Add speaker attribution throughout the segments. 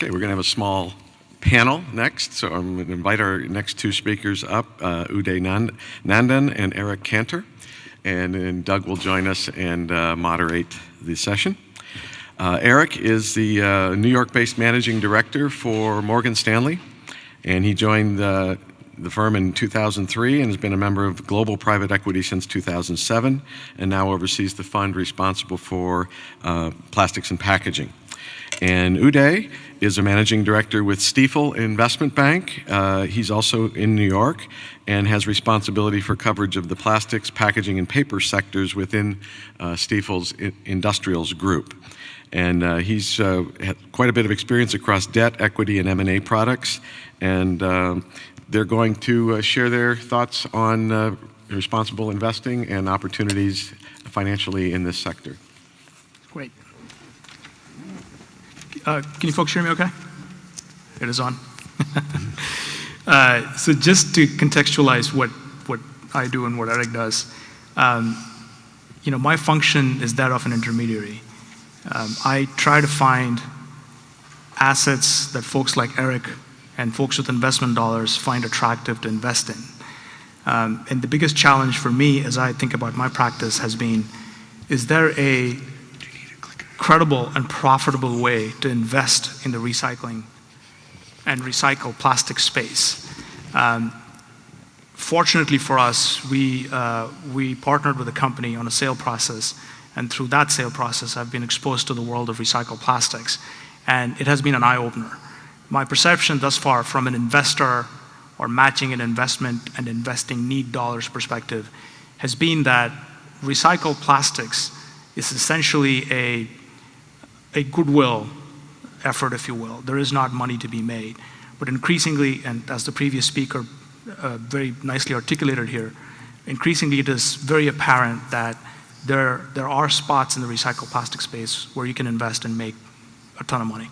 Speaker 1: Okay, we're going to have a small panel next, so I'm going to invite our next two speakers up, Uday Nandan and Eric Kanter, and then Doug will join us and moderate the session. Eric is the New York-based managing director for Morgan Stanley, and he joined the firm in 2003 and has been a member of global private equity since 2007, and now oversees the fund responsible for plastics and packaging. And Uday is a managing director with Stifel Investment Bank. He's also in New York and has responsibility for coverage of the plastics, packaging, and paper sectors within Stifel's industrials group. And he's had quite a bit of experience across debt, equity, and M&A products. And they're going to share their thoughts on responsible investing and opportunities financially in this sector.
Speaker 2: Great. Can you folks hear me okay? It is on. So just to contextualize what I do and what Eric does, my function is that of an intermediary. I try to find assets that folks like Eric and folks with investment dollars find attractive to invest in. And the biggest challenge for me as I think about my practice has been, is there a credible and profitable way to invest in the recycling and recycle plastic space? Fortunately for us, we partnered with a company on a sale process, and through that sale process, I've been exposed to the world of recycled plastics, and it has been an eye-opener. My perception thus far from an investor or matching an investment and investing need dollars perspective has been that recycled plastics is essentially a goodwill effort, if you will. There is not money to be made. But increasingly, and as the previous speaker very nicely articulated here, increasingly it is very apparent that there are spots in the recycled plastic space where you can invest and make a ton of money.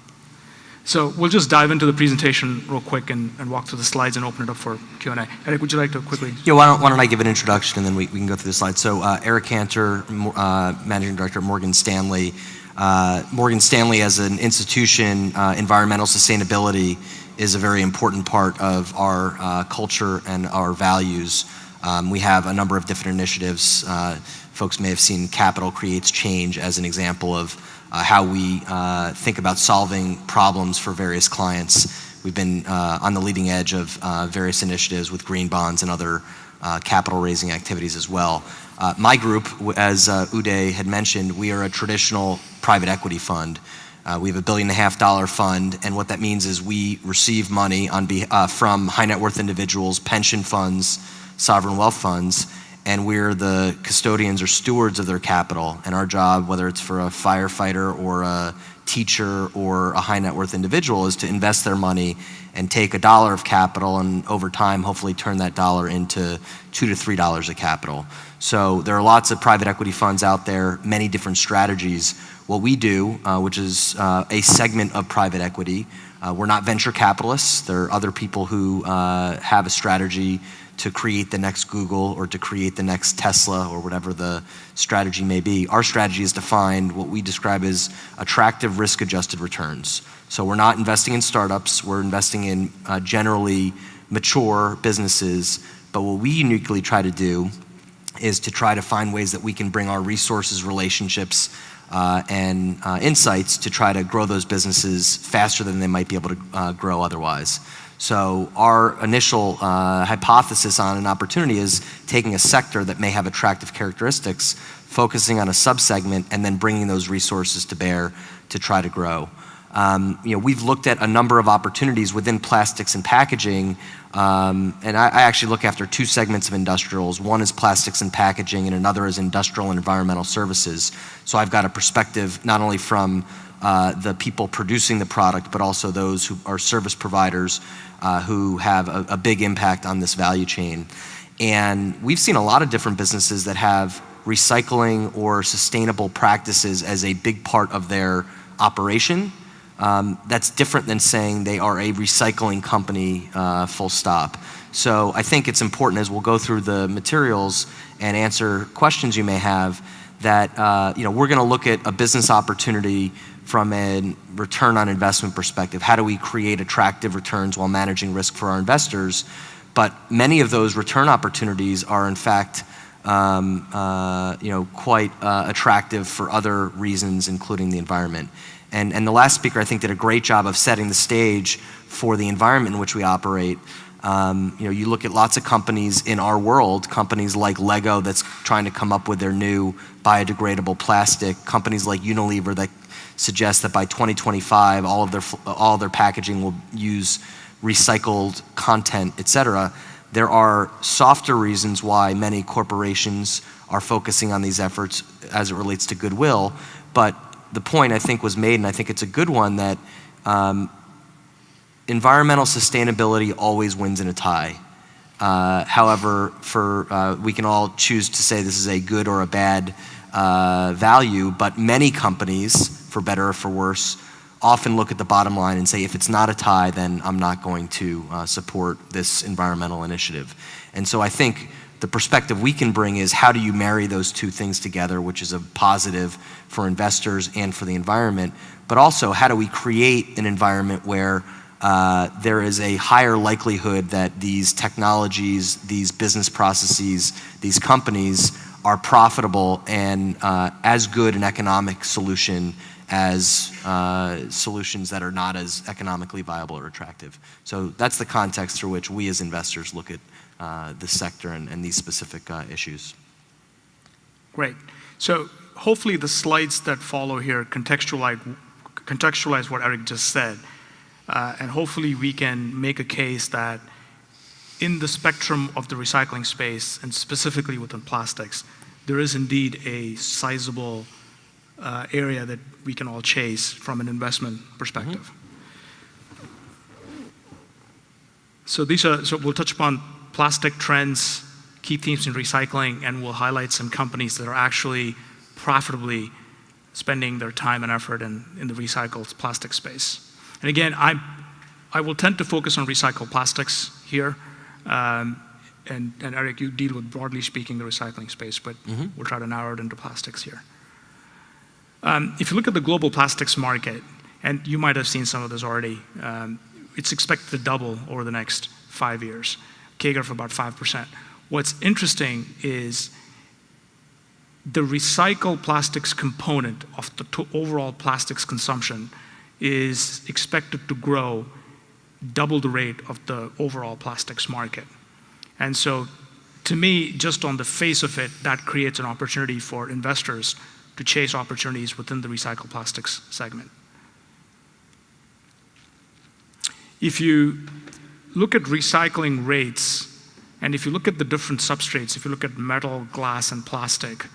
Speaker 2: So we'll just dive into the presentation real quick and walk through the slides and open it up for Q&A. Eric, would you like to quickly?
Speaker 3: Yeah, why don't I give an introduction and then we can go through the slides. So Eric Kanter, Managing Director at Morgan Stanley. Morgan Stanley as an institution, environmental sustainability is a very important part of our culture and our values. We have a number of different initiatives. Folks may have seen Capital Creates Change as an example of how we think about solving problems for various clients. We've been on the leading edge of various initiatives with green bonds and other capital raising activities as well. My group, as Uday had mentioned, we are a traditional private equity fund. We have a $1.5 billion fund, and what that means is we receive money from high net worth individuals, pension funds, sovereign wealth funds, and we're the custodians or stewards of their capital. And our job, whether it's for a firefighter or a teacher or a high net worth individual, is to invest their money and take $1 of capital and over time hopefully turn that dollar into $2 to $3 of capital. So there are lots of private equity funds out there, many different strategies. What we do, which is a segment of private equity, we're not venture capitalists. There are other people who have a strategy to create the next Google or to create the next Tesla or whatever the strategy may be. Our strategy is to find what we describe as attractive risk-adjusted returns. So we're not investing in startups, we're investing in generally mature businesses, but what we uniquely try to do is to try to find ways that we can bring our resources, relationships, and insights to try to grow those businesses faster than they might be able to grow otherwise. So our initial hypothesis on an opportunity is taking a sector that may have attractive characteristics, focusing on a subsegment, and then bringing those resources to bear to try to grow. We've looked at a number of opportunities within plastics and packaging, and I actually look after two segments of industrials. One is plastics and packaging, and another is industrial and environmental services. So I've got a perspective not only from the people producing the product, but also those who are service providers who have a big impact on this value chain. And we've seen a lot of different businesses that have recycling or sustainable practices as a big part of their operation. That's different than saying they are a recycling company, full stop. So I think it's important as we'll go through the materials and answer questions you may have that we're going to look at a business opportunity from a return on investment perspective. How do we create attractive returns while managing risk for our investors? But many of those return opportunities are in fact quite attractive for other reasons, including the environment. And the last speaker, I think, did a great job of setting the stage for the environment in which we operate. You look at lots of companies in our world, companies like Lego that's trying to come up with their new biodegradable plastic, companies like Unilever that suggest that by 2025 all of their packaging will use recycled content, et cetera. There are softer reasons why many corporations are focusing on these efforts as it relates to goodwill, but the point I think was made, and I think it's a good one, that environmental sustainability always wins in a tie. However, we can all choose to say this is a good or a bad value, but many companies, for better or for worse, often look at the bottom line and say, if it's not a tie, then I'm not going to support this environmental initiative. And so I think the perspective we can bring is, how do you marry those two things together, which is a positive for investors and for the environment, but also how do we create an environment where there is a higher likelihood that these technologies, these business processes, these companies are profitable and as good an economic solution as solutions that are not as economically viable or attractive. So that's the context through which we as investors look at this sector and these specific issues.
Speaker 2: Great. So hopefully the slides that follow here contextualize what Eric just said. And hopefully we can make a case that in the spectrum of the recycling space, and specifically within plastics, there is indeed a sizable area that we can all chase from an investment perspective. So we'll touch upon plastic trends, key themes in recycling, and we'll highlight some companies that are actually profitably spending their time and effort in the recycled plastic space. And again, I will tend to focus on recycled plastics here. And Eric, you deal with, broadly speaking, the recycling space, but we'll try to narrow it into plastics here. If you look at the global plastics market, and you might have seen some of this already, it's expected to double over the next 5 years, CAGR of about 5%. What's interesting is the recycled plastics component of the overall plastics consumption is expected to grow double the rate of the overall plastics market. And so, to me, just on the face of it, that creates an opportunity for investors to chase opportunities within the recycled plastics segment. If you look at recycling rates, and if you look at the different substrates, if you look at metal, glass, and plastic,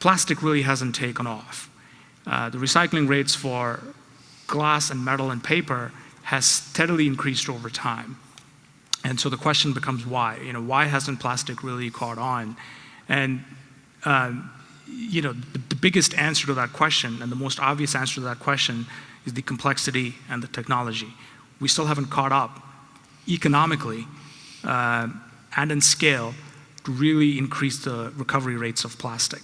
Speaker 2: plastic really hasn't taken off. The recycling rates for glass and metal and paper has steadily increased over time. And so the question becomes why? Why hasn't plastic really caught on? And the biggest answer to that question, and the most obvious answer to that question, is the complexity and the technology. We still haven't caught up economically and in scale to really increase the recovery rates of plastic.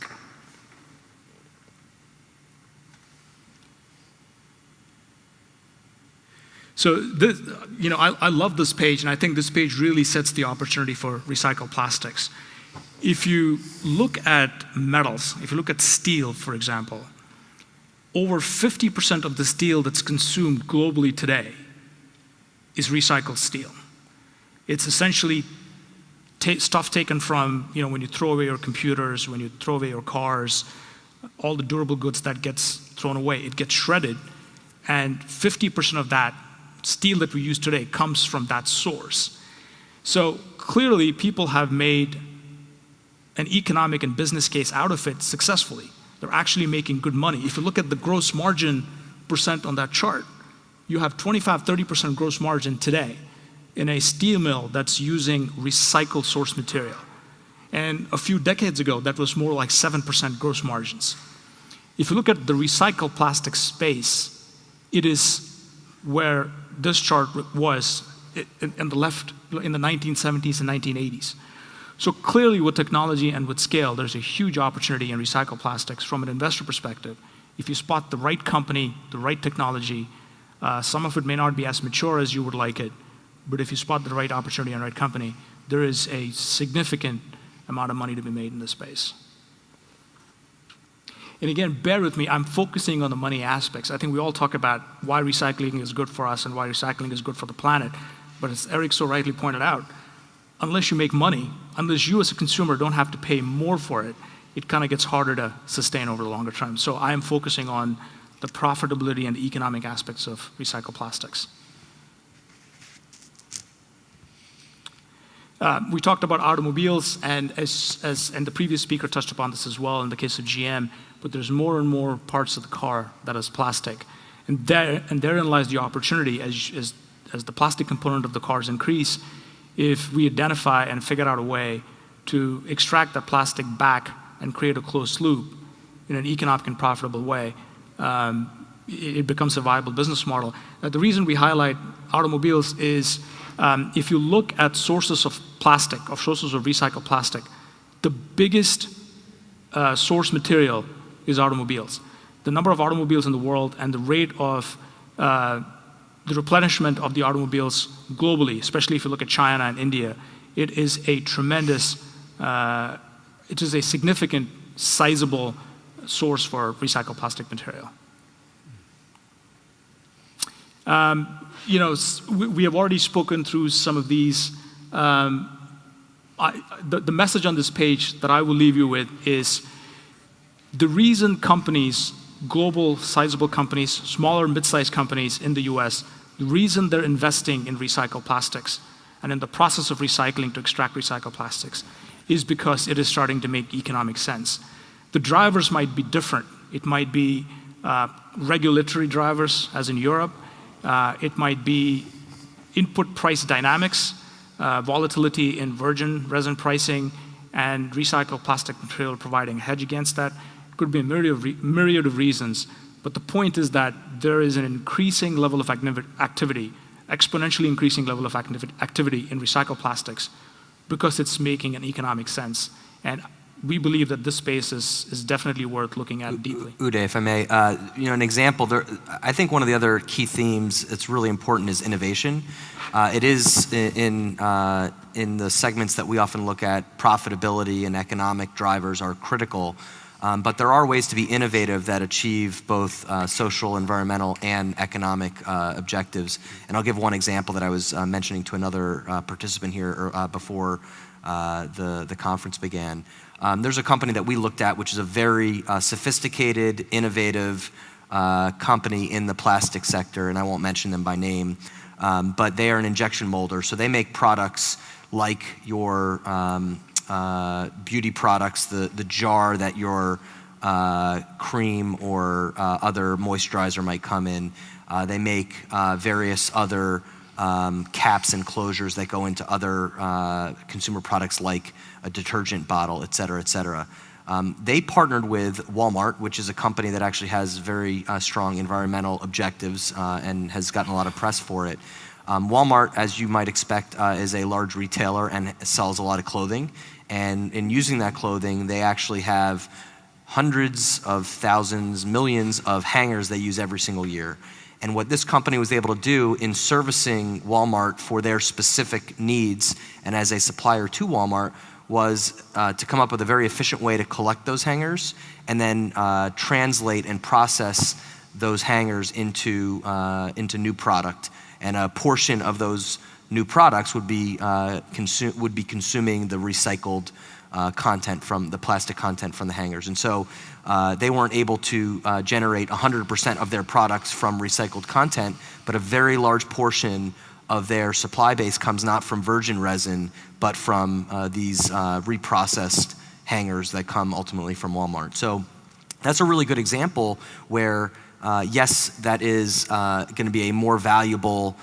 Speaker 2: So this, I love this page, and I think this page really sets the opportunity for recycled plastics. If you look at metals, if you look at steel, for example, over 50% of the steel that's consumed globally today is recycled steel. It's essentially stuff taken from, when you throw away your computers, when you throw away your cars, all the durable goods that gets thrown away, it gets shredded, and 50% of that steel that we use today comes from that source. So clearly people have made an economic and business case out of it successfully. They're actually making good money. If you look at the gross margin percent on that chart, you have 25-30% gross margin today in a steel mill that's using recycled source material. And a few decades ago, that was more like 7% gross margins. If you look at the recycled plastic space, it is where this chart was in the left in the 1970s and 1980s. So clearly with technology and with scale, there's a huge opportunity in recycled plastics from an investor perspective. If you spot the right company, the right technology, some of it may not be as mature as you would like it, but if you spot the right opportunity and right company, there is a significant amount of money to be made in this space. And again, bear with me, I'm focusing on the money aspects. I think we all talk about why recycling is good for us and why recycling is good for the planet. But as Eric so rightly pointed out, unless you make money, unless you as a consumer don't have to pay more for it, it kind of gets harder to sustain over the longer term. So I am focusing on the profitability and the economic aspects of recycled plastics. We talked about automobiles, and and the previous speaker touched upon this as well in the case of GM, but there's more and more parts of the car that is plastic. And therein lies the opportunity as the plastic component of the cars increase, if we identify and figure out a way to extract that plastic back and create a closed loop in an economic and profitable way, it becomes a viable business model. The reason we highlight automobiles is if you look at sources of plastic, of sources of recycled plastic, the biggest source material is automobiles. The number of automobiles in the world and the rate of the replenishment of the automobiles globally, especially if you look at China and India, it is a tremendous, it is a significant, sizable source for recycled plastic material. You know, we have already spoken through some of these. The message on this page that I will leave you with is the reason companies, global sizable companies, smaller mid-sized companies in the US, the reason they're investing in recycled plastics and in the process of recycling to extract recycled plastics is because it is starting to make economic sense. The drivers might be different. It might be regulatory drivers, as in Europe. It might be input price dynamics, volatility in virgin resin pricing, and recycled plastic material providing a hedge against that. It could be a myriad of reasons, but the point is that there is an increasing level of activity, exponentially increasing level of activity in recycled plastics because it's making an economic sense. And we believe that this space is definitely worth looking at deeply.
Speaker 3: Uday, if I may, you know, an example there, I think one of the other key themes that's really important is innovation. It is in the segments that we often look at, profitability and economic drivers are critical, but there are ways to be innovative that achieve both social, environmental, and economic objectives. And I'll give one example that I was mentioning to another participant here before the conference began. There's a company that we looked at which is a very sophisticated, innovative company in the plastic sector, and I won't mention them by name, but they are an injection molder. So they make products like your beauty products, the jar that your cream or other moisturizer might come in. They make various other caps and closures that go into other consumer products like a detergent bottle, et cetera, et cetera. They partnered with Walmart, which is a company that actually has very strong environmental objectives and has gotten a lot of press for it. Walmart, as you might expect, is a large retailer and sells a lot of clothing. And in using that clothing, they actually have hundreds of thousands, millions of hangers they use every single year. And what this company was able to do in servicing Walmart for their specific needs and as a supplier to Walmart was to come up with a very efficient way to collect those hangers and then translate and process those hangers into new product. And a portion of those new products would be consuming the recycled content from the plastic content from the hangers. And so they weren't able to generate 100% of their products from recycled content, but a very large portion of their supply base comes not from virgin resin, but from these reprocessed hangers that come ultimately from Walmart. So that's a really good example where, yes, that is going to be a more valuable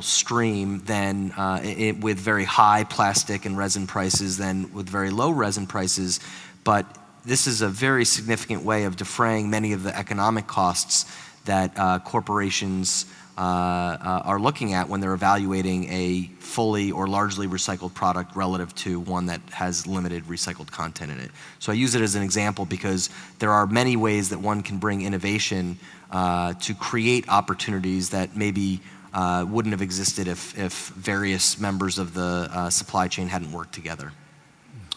Speaker 3: stream than with very high plastic and resin prices than with very low resin prices, but this is a very significant way of defraying many of the economic costs that corporations are looking at when they're evaluating a fully or largely recycled product relative to one that has limited recycled content in it. So I use it as an example because there are many ways that one can bring innovation to create opportunities that maybe wouldn't have existed if various members of the supply chain hadn't worked together.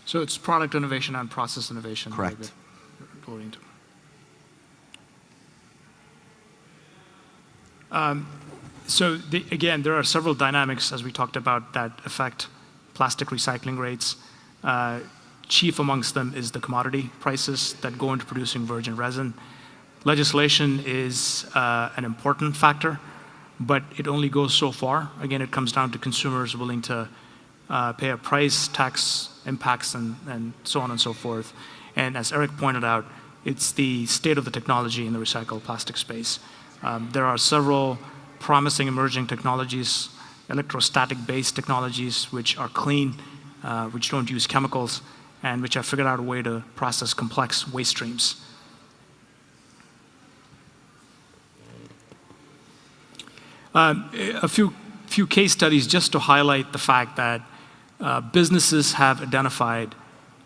Speaker 2: So it's product innovation and process innovation.
Speaker 3: Correct.
Speaker 2: So again, there are several dynamics, as we talked about, that affect plastic recycling rates. Chief amongst them is the commodity prices that go into producing virgin resin. Legislation is an important factor, but it only goes so far. Again, it comes down to consumers willing to pay a price, tax impacts, and so on and so forth. And as Eric pointed out, it's the state of the technology in the recycled plastic space. There are several promising emerging technologies, electrostatic-based technologies, which are clean, which don't use chemicals, and which have figured out a way to process complex waste streams. A few case studies just to highlight the fact that businesses have identified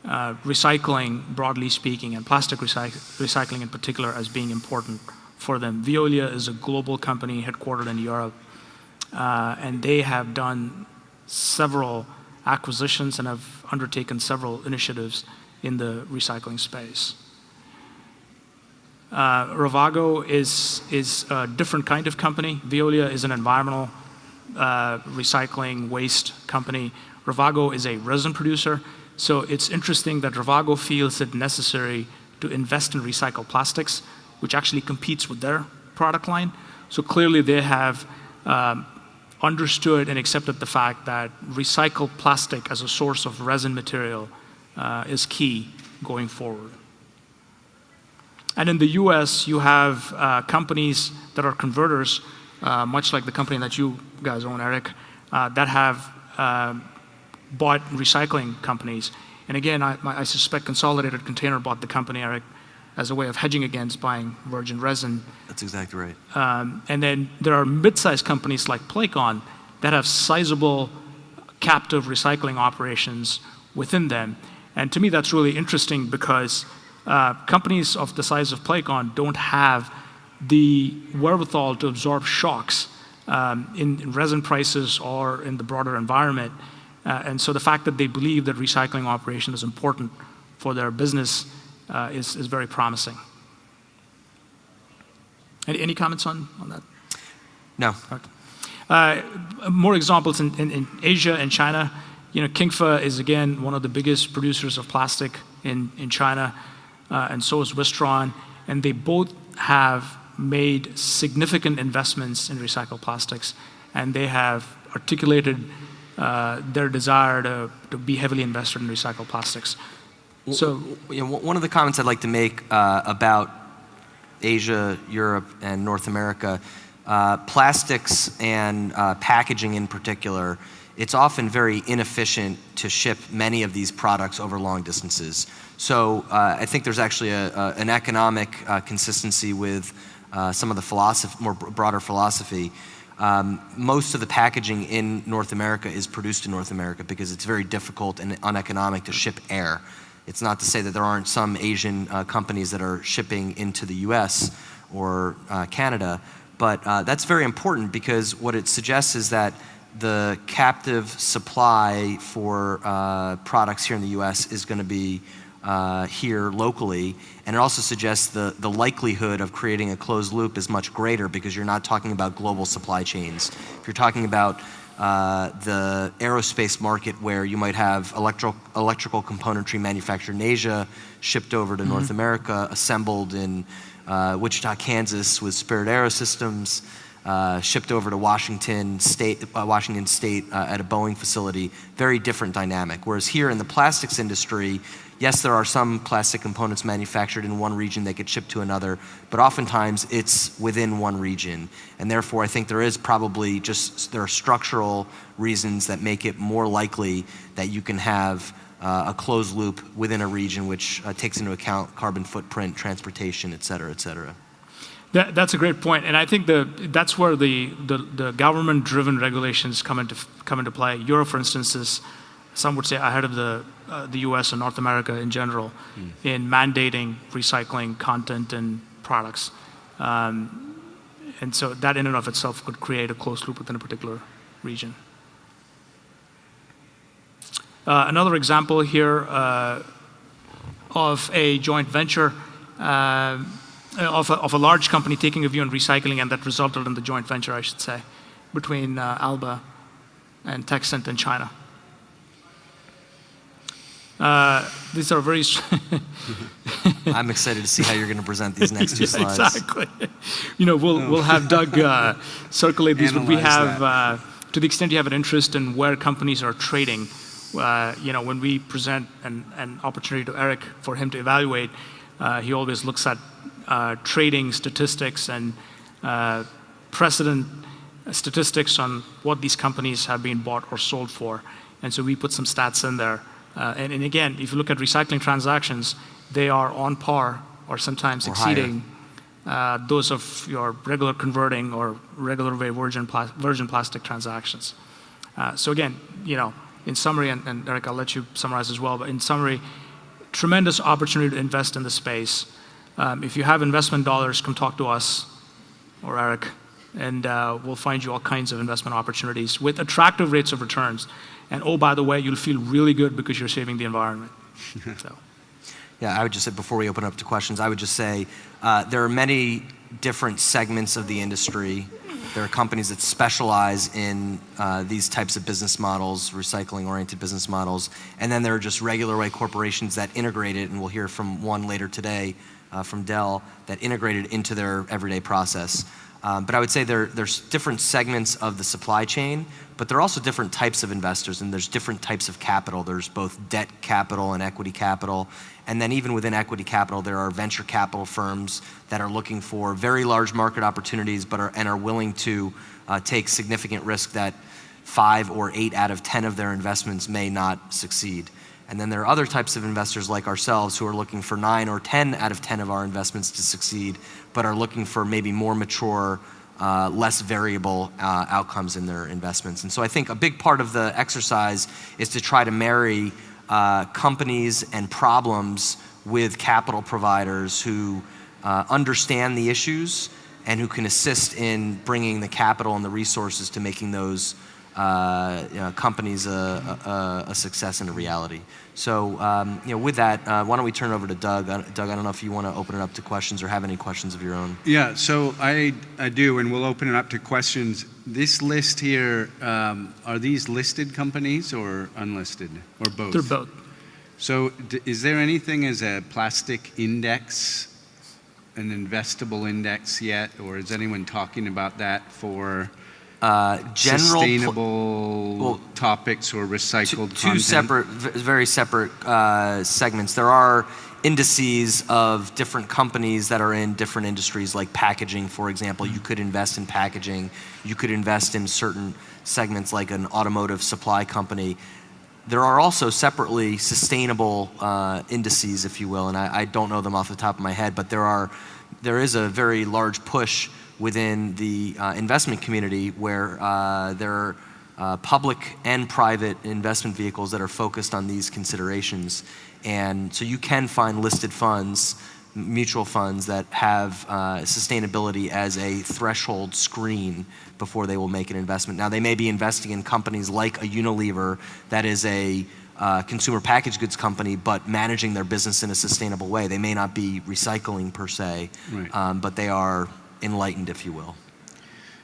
Speaker 2: recycling, broadly speaking, and plastic recycling in particular as being important for them. Veolia is a global company headquartered in Europe, and they have done several acquisitions and have undertaken several initiatives in the recycling space. Ravago is a different kind of company. Veolia is an environmental recycling waste company. Ravago is a resin producer. So it's interesting that Ravago feels it necessary to invest in recycled plastics, which actually competes with their product line. So clearly they have understood and accepted the fact that recycled plastic as a source of resin material is key going forward. And in the US, you have companies that are converters, much like the company that you guys own, Eric, that have bought recycling companies. And again, I suspect Consolidated Container bought the company, Eric, as a way of hedging against buying virgin resin.
Speaker 3: That's exactly right.
Speaker 2: And then there are mid-sized companies like Playcon that have sizable captive recycling operations within them. And to me, that's really interesting because companies of the size of Playcon don't have the wherewithal to absorb shocks in resin prices or in the broader environment. And so the fact that they believe that recycling operation is important for their business is very promising. Any comments on that?
Speaker 3: No.
Speaker 2: More examples in Asia and China. You know, Kingfa is again one of the biggest producers of plastic in China, and so is Wistron, and they both have made significant investments in recycled plastics, and they have articulated their desire to be heavily invested in recycled plastics. So,
Speaker 3: you know, one of the comments I'd like to make about Asia, Europe, and North America, plastics and packaging in particular, it's often very inefficient to ship many of these products over long distances. So I think there's actually an economic consistency with some of the more broader philosophy. Most of the packaging in North America is produced in North America because it's very difficult and uneconomic to ship air. It's not to say that there aren't some Asian companies that are shipping into the US or Canada, but that's very important because what it suggests is that the captive supply for products here in the US is going to be here locally, and it also suggests the likelihood of creating a closed loop is much greater because you're not talking about global supply chains. If you're talking about the aerospace market where you might have electrical componentry manufactured in Asia, shipped over to North America, assembled in Wichita, Kansas with Spirit Aerosystems, shipped over to Washington State at a Boeing facility, very different dynamic. Whereas here in the plastics industry, yes, there are some plastic components manufactured in one region that get shipped to another, but oftentimes it's within one region. And therefore, I think there is probably there are structural reasons that make it more likely that you can have a closed loop within a region which takes into account carbon footprint, transportation, et cetera, et cetera.
Speaker 2: That's a great point, and I think that's where the government-driven regulations come into play. Europe, for instance, is, some would say, ahead of the U.S. and North America in general in mandating recycling content and products, and so that in and of itself could create a closed loop within a particular region. Another example here of a joint venture. Of a large company taking a view on recycling, and that resulted in the joint venture, I should say, between Alba and Texent in China. These are very...
Speaker 3: I'm excited to see how you're going to present these next two slides.
Speaker 2: Exactly. We'll have Doug circulate these, but we have, to the extent you have an interest in where companies are trading, when we present an opportunity to Eric for him to evaluate, he always looks at trading statistics and precedent statistics on what these companies have been bought or sold for. And so we put some stats in there. And again, if you look at recycling transactions, they are on par or sometimes exceeding those of your regular converting or regular way virgin plastic transactions. So again, in summary, and Eric, I'll let you summarize as well, but in summary, tremendous opportunity to invest in the space. If you have investment dollars, come talk to us or Eric, and we'll find you all kinds of investment opportunities with attractive rates of returns. And oh, by the way, you'll feel really good because you're saving the environment. So.
Speaker 3: Yeah, I would just say, before we open up to questions, I would just say there are many different segments of the industry. There are companies that specialize in these types of business models, recycling-oriented business models, and then there are just regular way corporations that integrate it, and we'll hear from one later today from Dell, that integrate it into their everyday process. But I would say there's different segments of the supply chain, but there are also different types of investors, and there's different types of capital. There's both debt capital and equity capital, and then even within equity capital, there are venture capital firms that are looking for very large market opportunities, but are willing to take significant risk that 5 or 8 out of 10 of their investments may not succeed. And then there are other types of investors like ourselves who are looking for 9 or 10 out of 10 of our investments to succeed, but are looking for maybe more mature, less variable outcomes in their investments. And so I think a big part of the exercise is to try to marry companies and problems with capital providers who understand the issues and who can assist in bringing the capital and the resources to making those companies a success and a reality. So with that, why don't we turn it over to Doug? Doug, I don't know if you want to open it up to questions or have any questions of your own.
Speaker 4: Yeah, so I do, and we'll open it up to questions. This list here, are these listed companies or unlisted, or both?
Speaker 2: They're both.
Speaker 4: So is there anything as a plastic index, an investable index yet, or is anyone talking about that for sustainable topics or recycled
Speaker 3: two
Speaker 4: content?
Speaker 3: separate, very separate segments. There are indices of different companies that are in different industries, like packaging, for example. You could invest in packaging. You could invest in certain segments like an automotive supply company. There are also separately sustainable indices, if you will, and I don't know them off the top of my head, but there is a very large push within the investment community where there are public and private investment vehicles that are focused on these considerations. And so you can find listed funds, mutual funds, that have sustainability as a threshold screen before they will make an investment. Now, they may be investing in companies like a Unilever that is a consumer packaged goods company, but managing their business in a sustainable way. They may not be recycling per se, right. But they are enlightened, if you will.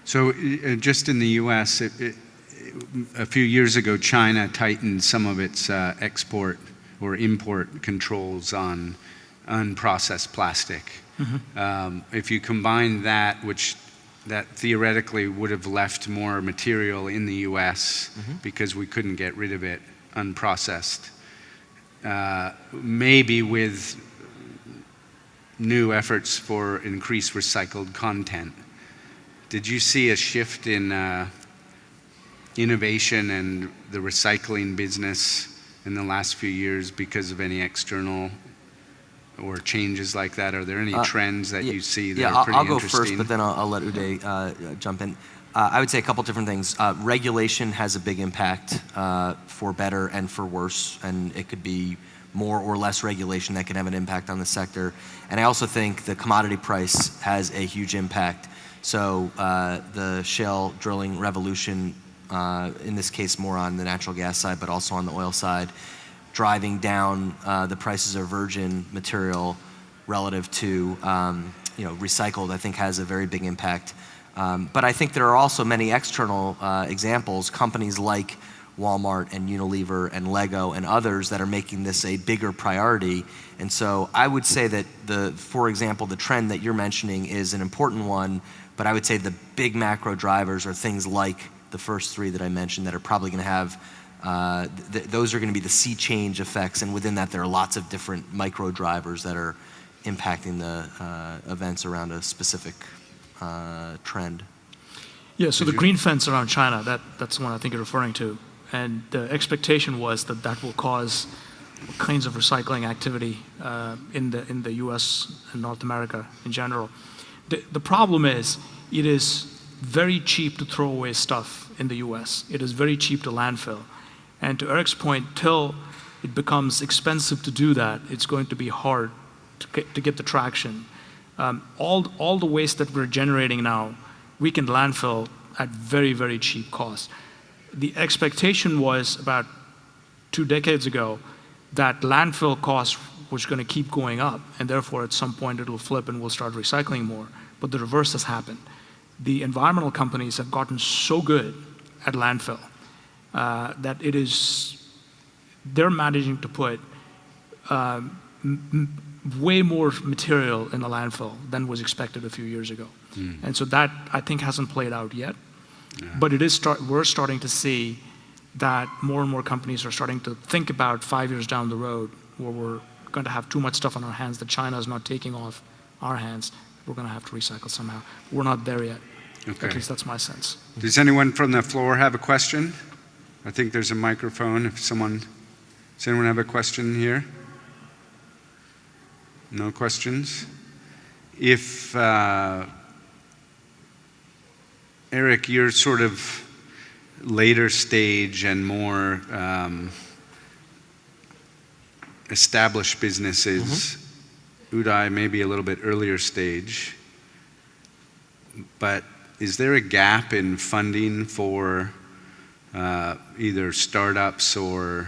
Speaker 4: So just in the US, a few years ago, China tightened some of its export or import controls on unprocessed plastic. Mm-hmm. If you combine that, that theoretically would have left more material in the US mm-hmm. because we couldn't get rid of it unprocessed, maybe with new efforts for increased recycled content. Did you see a shift in innovation and the recycling business in the last few years because of any external or changes like that? Are there any trends that you see that
Speaker 3: Yeah,
Speaker 4: are pretty
Speaker 3: I'll go
Speaker 4: interesting?
Speaker 3: first, but then I'll let Uday jump in. I would say a couple different things. Regulation has a big impact for better and for worse, and it could be more or less regulation that can have an impact on the sector. And I also think the commodity price has a huge impact. So the shale drilling revolution, in this case more on the natural gas side, but also on the oil side, driving down the prices of virgin material relative to recycled, I think has a very big impact. But I think there are also many external examples, companies like Walmart and Unilever and Lego and others that are making this a bigger priority. And so I would say that for example, the trend that you're mentioning is an important one, but I would say the big macro drivers are things like the first three that I mentioned that are probably going to have, those are going to be the sea change effects, and within that there are lots of different micro drivers that are impacting the events around a specific trend.
Speaker 2: Yeah, so the green fence around China, that's the one I think you're referring to. And the expectation was that that will cause kinds of recycling activity in the US and North America in general. The problem is, it is very cheap to throw away stuff in the US. It is very cheap to landfill. And to Eric's point, till it becomes expensive to do that, it's going to be hard to get the traction. All the waste that we're generating now, we can landfill at very, very cheap cost. The expectation was about 2 decades ago that landfill cost was going to keep going up, and therefore at some point it'll flip and we'll start recycling more. But the reverse has happened. The environmental companies have gotten so good at landfill that they're managing to put way more material in the landfill than was expected a few years ago. And so that, I think, hasn't played out yet. Yeah. But we're starting to see that more and more companies are starting to think about 5 years down the road, where we're going to have too much stuff on our hands that China is not taking off our hands. We're going to have to recycle somehow. We're not there yet. Okay. At least that's my sense.
Speaker 4: Does anyone from the floor have a question? I think there's a microphone. Does anyone have a question here? No questions? If, Eric, you're sort of later stage and more established businesses, Uday maybe a little bit earlier stage, but is there a gap in funding for either startups or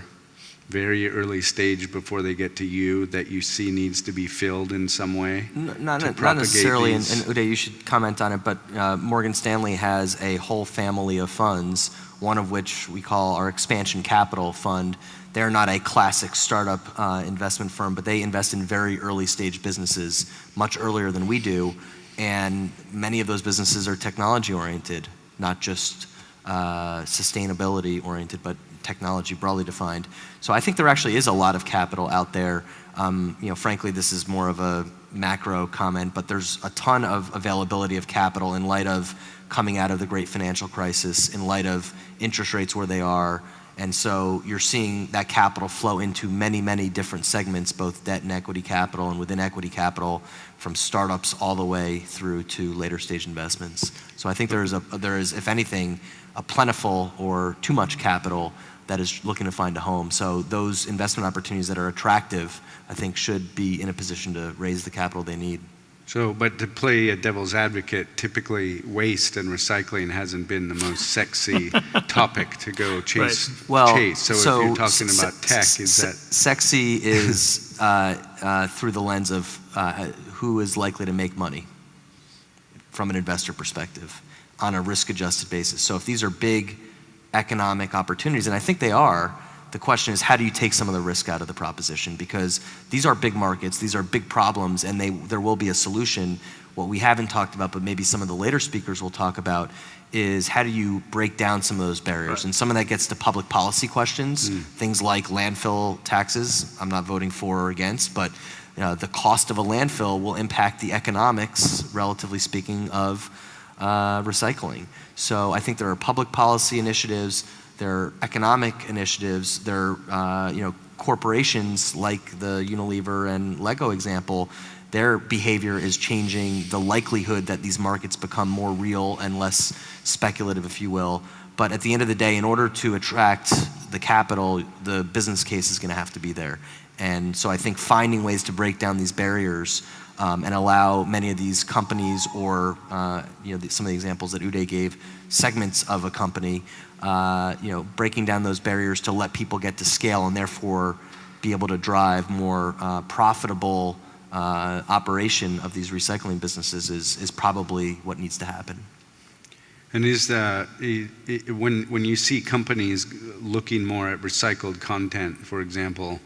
Speaker 4: very early stage before they get to you that you see needs to be filled in some way?
Speaker 3: Not necessarily, and Uday, you should comment on it, but Morgan Stanley has a whole family of funds, one of which we call our Expansion Capital Fund. They're not a classic startup investment firm, but they invest in very early stage businesses much earlier than we do, and many of those businesses are technology oriented, not just sustainability oriented, but technology broadly defined. So I think there actually is a lot of capital out there. Frankly, this is more of a macro comment, but there's a ton of availability of capital in light of coming out of the great financial crisis, in light of interest rates where they are. And so you're seeing that capital flow into many, many different segments, both debt and equity capital, and within equity capital, from startups all the way through to later stage investments. So I think there is, if anything, a plentiful or too much capital that is looking to find a home. So those investment opportunities that are attractive, I think, should be in a position to raise the capital they need.
Speaker 4: So, but to play a devil's advocate, typically waste and recycling hasn't been the most sexy topic to go chase.
Speaker 3: Right. Well,
Speaker 4: chase. So if you're talking about tech, is that...
Speaker 3: Sexy is through the lens of who is likely to make money from an investor perspective on a risk-adjusted basis. So if these are big economic opportunities, and I think they are, the question is, how do you take some of the risk out of the proposition? Because these are big markets, these are big problems, and there will be a solution. What we haven't talked about, but maybe some of the later speakers will talk about, is how do you break down some of those barriers? Right. And some of that gets to public policy questions, things like landfill taxes. I'm not voting for or against, but the cost of a landfill will impact the economics, relatively speaking, of recycling. So I think there are public policy initiatives, there are economic initiatives, there are corporations like the Unilever and Lego example, their behavior is changing the likelihood that these markets become more real and less speculative, if you will. But at the end of the day, in order to attract the capital, the business case is going to have to be there. And so I think finding ways to break down these barriers and allow many of these companies or some of the examples that Uday gave, segments of a company, breaking down those barriers to let people get to scale and therefore be able to drive more profitable operation of these recycling businesses is probably what needs to happen.
Speaker 4: And when you see companies looking more at recycled content, for example,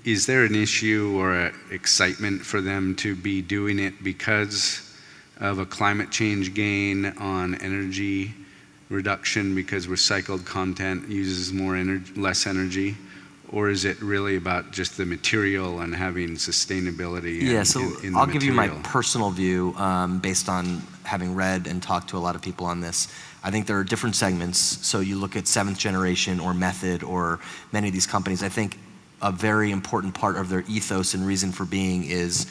Speaker 4: is there an issue or an excitement for them to be doing it because of a climate change gain on energy reduction because recycled content uses less energy? Or is it really about just the material and having sustainability in the
Speaker 3: I'll give you my
Speaker 4: material?
Speaker 3: personal view based on having read and talked to a lot of people on this. I think there are different segments. So you look at seventh generation or method or many of these companies, I think a very important part of their ethos and reason for being is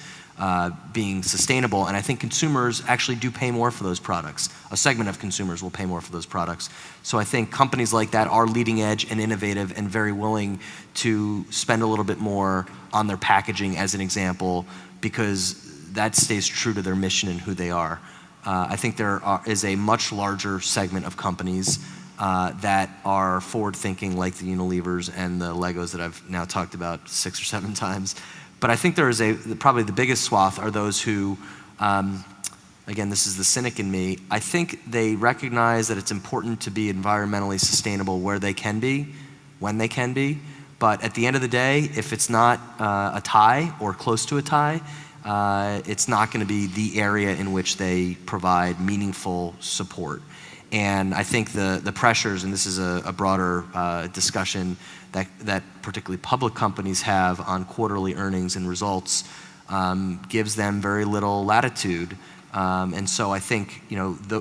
Speaker 3: being sustainable, and I think consumers actually do pay more for those products. A segment of consumers will pay more for those products. So I think companies like that are leading edge and innovative and very willing to spend a little bit more on their packaging as an example, because that stays true to their mission and who they are. I think there is a much larger segment of companies that are forward-thinking, like the Unilevers and the Legos that I've now talked about 6 or 7 times. But I think there is probably the biggest swath are those who, again, this is the cynic in me, I think they recognize that it's important to be environmentally sustainable where they can be, when they can be, but at the end of the day, if it's not a tie or close to a tie, it's not going to be the area in which they provide meaningful support. And I think the pressures, and this is a broader discussion that particularly public companies have on quarterly earnings and results, gives them very little latitude. And so I think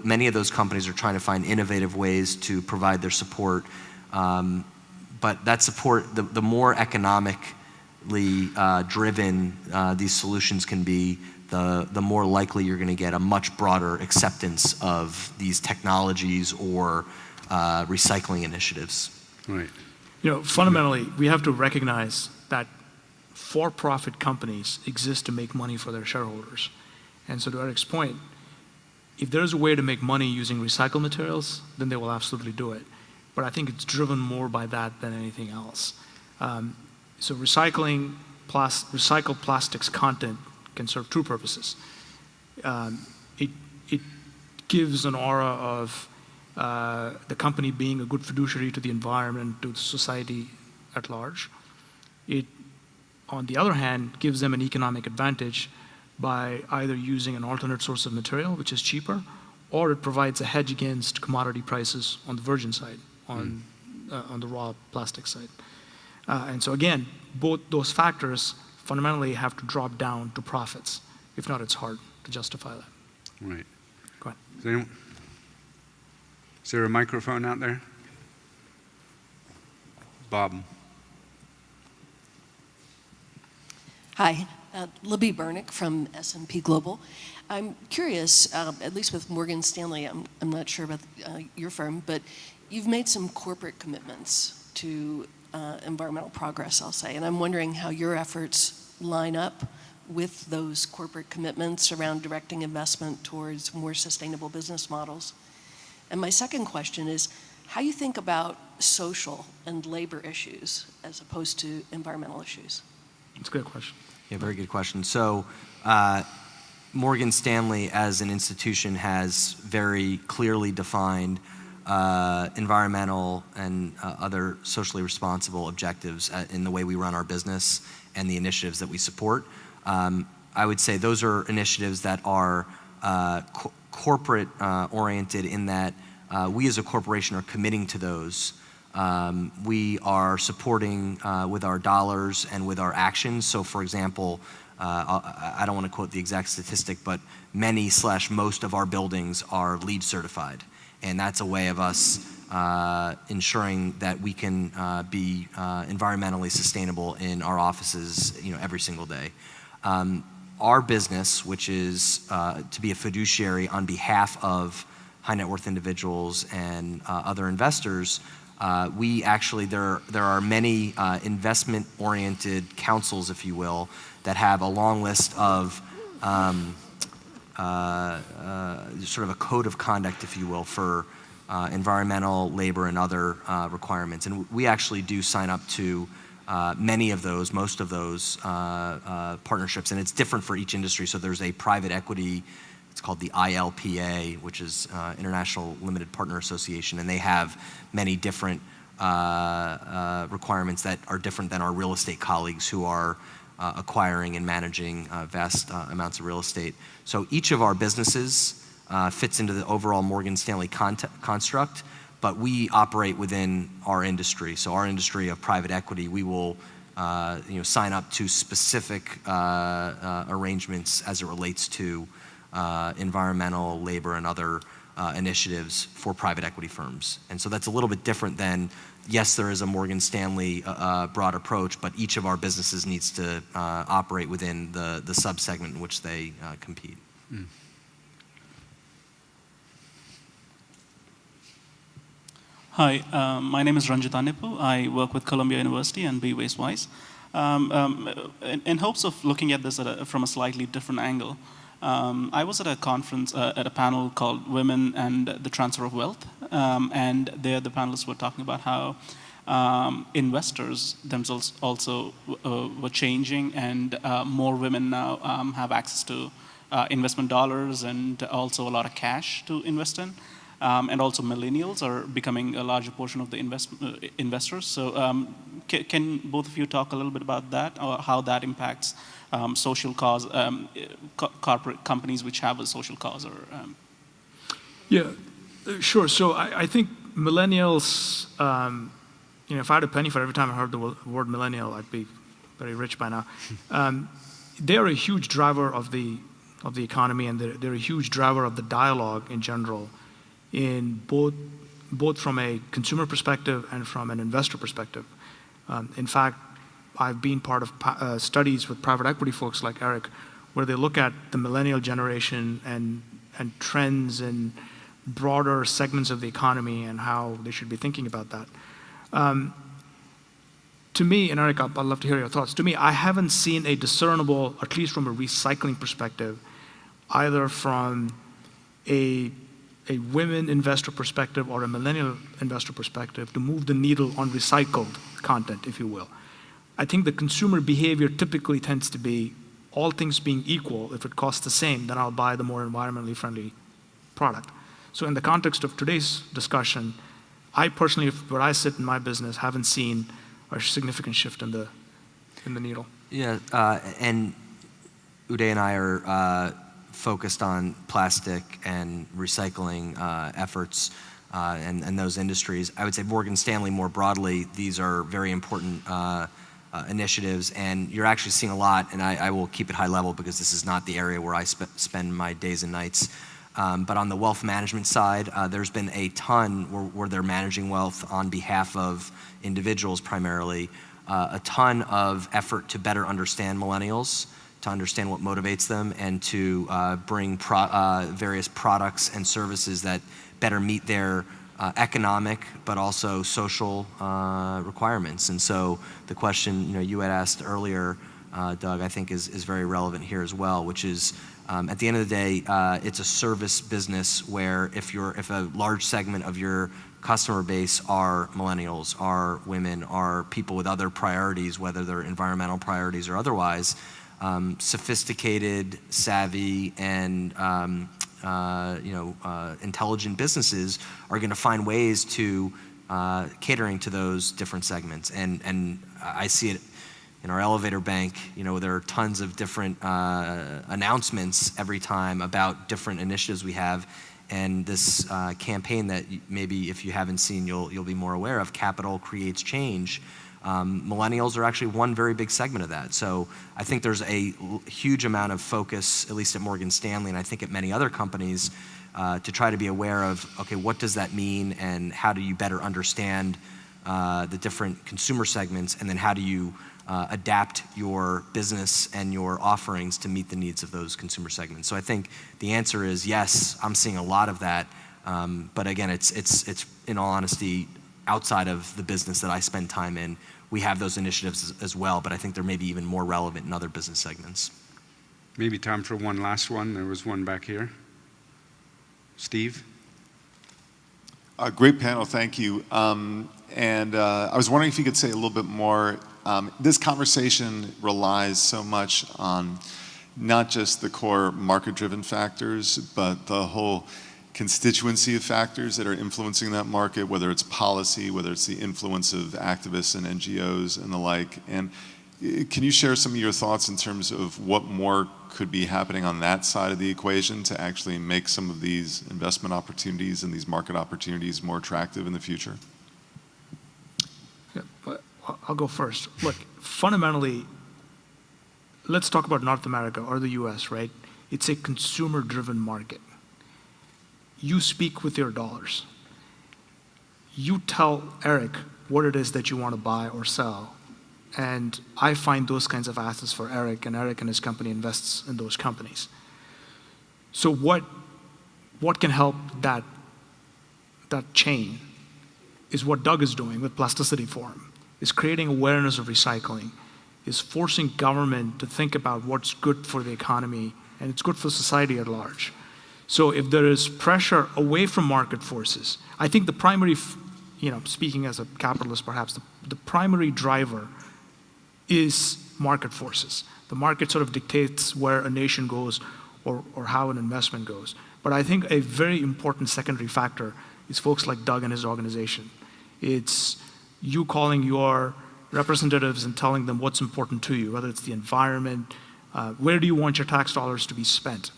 Speaker 3: many of those companies are trying to find innovative ways to provide their support. But that support, the more economically driven these solutions can be, the more likely you're going to get a much broader acceptance of these technologies or recycling initiatives.
Speaker 4: Right.
Speaker 2: Fundamentally, we have to recognize that for-profit companies exist to make money for their shareholders. And so to Eric's point, if there's a way to make money using recycled materials, then they will absolutely do it. But I think it's driven more by that than anything else. So recycled plastics content can serve two purposes. It gives an aura of the company being a good fiduciary to the environment, to society at large. It, on the other hand, gives them an economic advantage by either using an alternate source of material, which is cheaper, or it provides a hedge against commodity prices on the virgin side, on the raw plastic side. And so again, both those factors fundamentally have to drop down to profits. If not, it's hard to justify that.
Speaker 4: Right.
Speaker 2: Go ahead.
Speaker 4: Is there a microphone out there? Bob.
Speaker 5: Hi, Libby Bernick from S&P Global. I'm curious, at least with Morgan Stanley, I'm not sure about your firm, but you've made some corporate commitments to environmental progress, I'll say, and I'm wondering how your efforts line up with those corporate commitments around directing investment towards more sustainable business models. And my second question is how you think about social and labor issues as opposed to environmental issues.
Speaker 2: That's a good question.
Speaker 3: Yeah, very good question. So Morgan Stanley as an institution has very clearly defined environmental and other socially responsible objectives in the way we run our business and the initiatives that we support. I would say those are initiatives that are corporate oriented in that we as a corporation are committing to those. We are supporting with our dollars and with our actions. So for example, I don't want to quote the exact statistic, but many/most of our buildings are LEED certified. And that's a way of us ensuring that we can be environmentally sustainable in our offices, every single day. Our business, which is to be a fiduciary on behalf of high net worth individuals and other investors, we actually, there are many investment-oriented councils, if you will, that have a long list of sort of a code of conduct, if you will, for environmental, labor, and other requirements. And we actually do sign up to many of those, most of those partnerships, and it's different for each industry. So there's a private equity, it's called the ILPA, which is International Limited Partner Association, and they have many different requirements that are different than our real estate colleagues who are acquiring and managing vast amounts of real estate. So each of our businesses fits into the overall Morgan Stanley construct, but we operate within our industry. So our industry of private equity, we will sign up to specific arrangements as it relates to environmental, labor, and other initiatives for private equity firms. And so that's a little bit different than, yes, there is a Morgan Stanley broad approach, but each of our businesses needs to operate within the sub-segment in which they compete.
Speaker 4: Mm.
Speaker 6: Hi, my name is Ranjit Anipu. I work with Columbia University and Be Wastewise. In hopes of looking at this from a slightly different angle, I was at a conference, at a panel called Women and the Transfer of Wealth, and there the panelists were talking about how investors themselves also were changing, and more women now have access to investment dollars and also a lot of cash to invest in. And also millennials are becoming a larger portion of the investors. So can both of you talk a little bit about that, or how that impacts social cause, corporate companies which have a social cause? Or
Speaker 2: Yeah, sure. So I think millennials, if I had a penny for every time I heard the word millennial, I'd be very rich by now. They're a huge driver of the economy, and they're a huge driver of the dialogue in general, in both from a consumer perspective and from an investor perspective. In fact, I've been part of studies with private equity folks like Eric, where they look at the millennial generation and trends in broader segments of the economy and how they should be thinking about that. To me, and Eric, I'd love to hear your thoughts. To me, I haven't seen a discernible, at least from a recycling perspective, either from a women investor perspective or a millennial investor perspective, to move the needle on recycled content, if you will. I think the consumer behavior typically tends to be, all things being equal, if it costs the same, then I'll buy the more environmentally friendly product. So in the context of today's discussion, I personally, where I sit in my business, haven't seen a significant shift in the needle.
Speaker 3: Yeah, and Uday and I are focused on plastic and recycling efforts and those industries. I would say Morgan Stanley more broadly, these are very important initiatives, and you're actually seeing a lot, and I will keep it high level because this is not the area where I spend my days and nights. But on the wealth management side, there's been a ton where they're managing wealth on behalf of individuals primarily, a ton of effort to better understand millennials, to understand what motivates them, and to bring various products and services that better meet their economic but also social requirements. And so the question you had asked earlier, Doug, I think is very relevant here as well, which is at the end of the day, it's a service business where if a large segment of your customer base are millennials, are women, are people with other priorities, whether they're environmental priorities or otherwise, sophisticated, savvy, and intelligent businesses are going to find ways to catering to those different segments. And I see it in our elevator bank. There are tons of different announcements every time about different initiatives we have. And this campaign that maybe if you haven't seen, you'll be more aware of, Capital Creates Change. Millennials are actually one very big segment of that. So I think there's a huge amount of focus, at least at Morgan Stanley, and I think at many other companies, to try to be aware of, okay, what does that mean, and how do you better understand the different consumer segments, and then how do you adapt your business and your offerings to meet the needs of those consumer segments. So I think the answer is yes, I'm seeing a lot of that, but again, it's in all honesty, outside of the business that I spend time in, we have those initiatives as well, but I think they're maybe even more relevant in other business segments.
Speaker 4: Maybe time for one last one. There was one back here. Steve?
Speaker 7: Great panel, thank you. I was wondering if you could say a little bit more. This conversation relies so much on not just the core market-driven factors, but the whole constituency of factors that are influencing that market, whether it's policy, whether it's the influence of activists and NGOs and the like. And can you share some of your thoughts in terms of what more could be happening on that side of the equation to actually make some of these investment opportunities and these market opportunities more attractive in the future?
Speaker 2: Yeah, I'll go first. Look, fundamentally, let's talk about North America or the US, right? It's a consumer-driven market. You speak with your dollars. You tell Eric what it is that you want to buy or sell, and I find those kinds of assets for Eric, and Eric and his company invests in those companies. So what can help that chain is what Doug is doing with Plasticity Forum, is creating awareness of recycling, is forcing government to think about what's good for the economy, and it's good for society at large. So if there is pressure away from market forces, I think the primary, speaking as a capitalist perhaps, the primary driver is market forces. The market sort of dictates where a nation goes or how an investment goes. But I think a very important secondary factor is folks like Doug and his organization. It's you calling your representatives and telling them what's important to you, whether it's the environment, where do you want your tax dollars to be spent.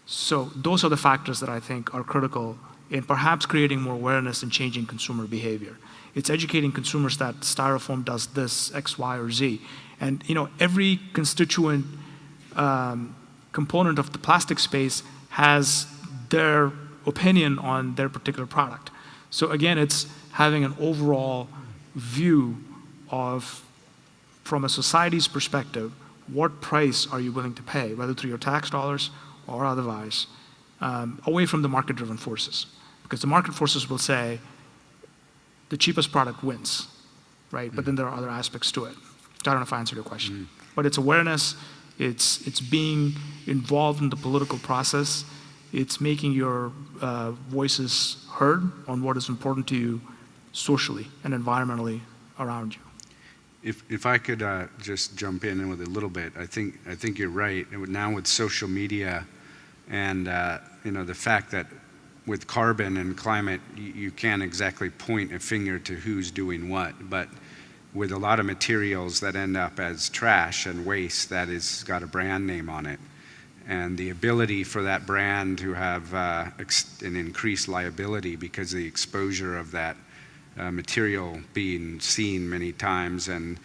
Speaker 2: So those are the factors that I think are critical in perhaps creating more awareness and changing consumer behavior. It's educating consumers that styrofoam does this, X, Y, or Z. And every constituent component of the plastic space has their opinion on their particular product. So again, it's having an overall view of, from a society's perspective, what price are you willing to pay, whether through your tax dollars or otherwise, away from the market-driven forces. Because the market forces will say, the cheapest product wins, right? But then there are other aspects to it. I don't know if I answered your question. But it's awareness, it's being involved in the political process, it's making your voices heard on what is important to you socially and environmentally around you.
Speaker 4: If I could just jump in with a little bit, I think you're right. Now with social media and the fact that with carbon and climate, you can't exactly point a finger to who's doing what, but with a lot of materials that end up as trash and waste that has got a brand name on it, and the ability for that brand to have an increased liability because of the exposure of that material being seen many times and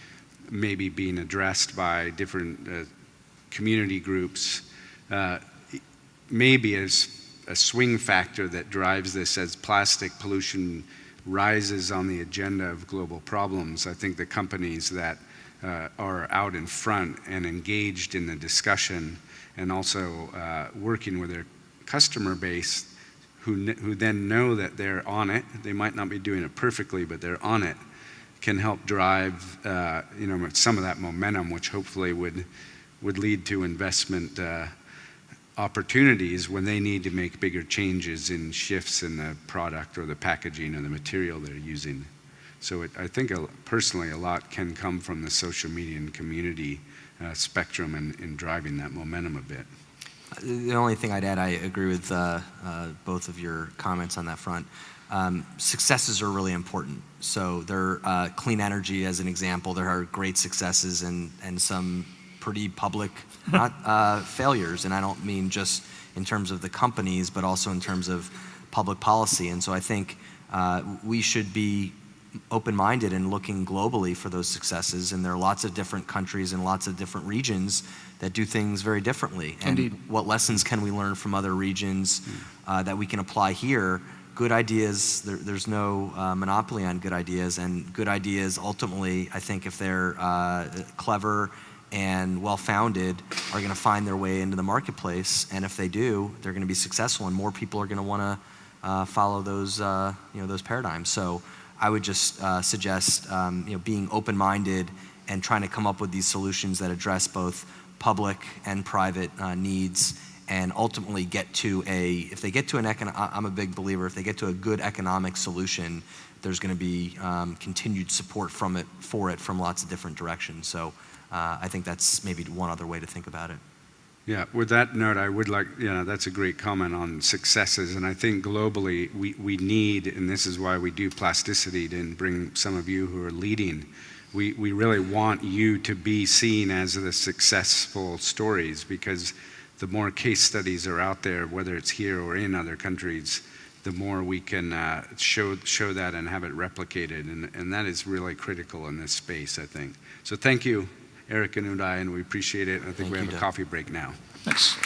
Speaker 4: maybe being addressed by different community groups, maybe as a swing factor that drives this as plastic pollution rises on the agenda of global problems. I think the companies that are out in front and engaged in the discussion and also working with their customer base who then know that they're on it, they might not be doing it perfectly, but they're on it, can help drive some of that momentum, which hopefully would lead to investment opportunities when they need to make bigger changes in shifts in the product or the packaging or the material they're using. So I think personally a lot can come from the social media and community spectrum in driving that momentum a bit.
Speaker 3: The only thing I'd add, I agree with both of your comments on that front. Successes are really important. So there, clean energy as an example, there are great successes and some pretty public failures, and I don't mean just in terms of the companies, but also in terms of public policy. And so I think we should be open-minded and looking globally for those successes. And there are lots of different countries and lots of different regions that do things very differently. And
Speaker 2: Indeed.
Speaker 3: what lessons can we learn from other regions that we can apply here? Good ideas, there's no monopoly on good ideas, and good ideas ultimately, I think if they're clever and well-founded, are going to find their way into the marketplace, and if they do, they're going to be successful, and more people are going to want to follow those, those paradigms. So I would just suggest, being open-minded and trying to come up with these solutions that address both public and private needs, and ultimately get to if they get to I'm a big believer, if they get to a good economic solution, there's going to be continued support for it from lots of different directions. So I think that's maybe one other way to think about it.
Speaker 4: Yeah, with that note, I would like, that's a great comment on successes. And I think globally we need, and this is why we do Plasticity, to bring some of you who are leading. We really want you to be seen as the successful stories, because the more case studies are out there, whether it's here or in other countries, the more we can show that and have it replicated. And that is really critical in this space, I think. So thank you, Eric and Uday, and we appreciate it. I think we have a coffee break now.
Speaker 2: Thanks.